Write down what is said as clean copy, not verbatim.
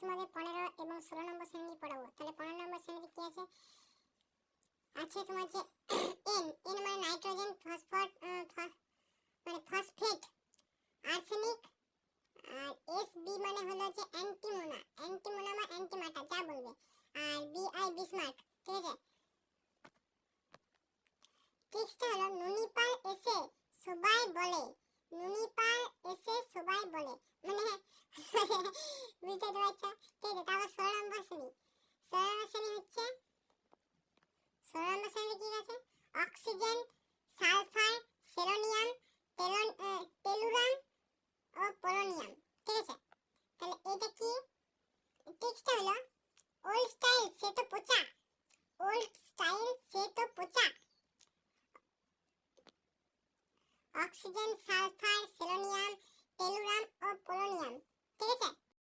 তোমাদের 15 এবং 16 নম্বর শ্রেণী পড়াবো। তাহলে 15 নম্বর শ্রেণীতে কি আছে? আছে তোমার যে এন মানে নাইট্রোজেন, ফসফর মানে ফসফেট, আর্সেনিক, আর এসবি মানে হলো যে অ্যান্টিমোনা বা অ্যান্টিমাটা যা বলবে, আর বিআই বিসমার্ক। ঠিক আছে, টেক্সটটা হলো নুনিপাল এসে সবাই বলে, নুনিপাল এসে সবাই বলে, মানে বুঝতে পারছো? ঠিক আছে, তারপর 16 নম্বর শ্রেণী। 16 নম্বর শ্রেণী হচ্ছে 16 নম্বর শ্রেণীতে কি আছে? অক্সিজেন, সালফার, সেলোনিয়াম, টেলুরাম ও পোলোনিয়াম। ঠিক আছে, তাহলে এটা কি? টেক্সটটা হলো ওল্ড স্টাইল সে তো পচা, ওল্ড স্টাইল সে তো পচা, অক্সিজেন, সালফার, সেলোনিয়াম, টেলুরাম ও পোলোনিয়াম। ঠিক আছে,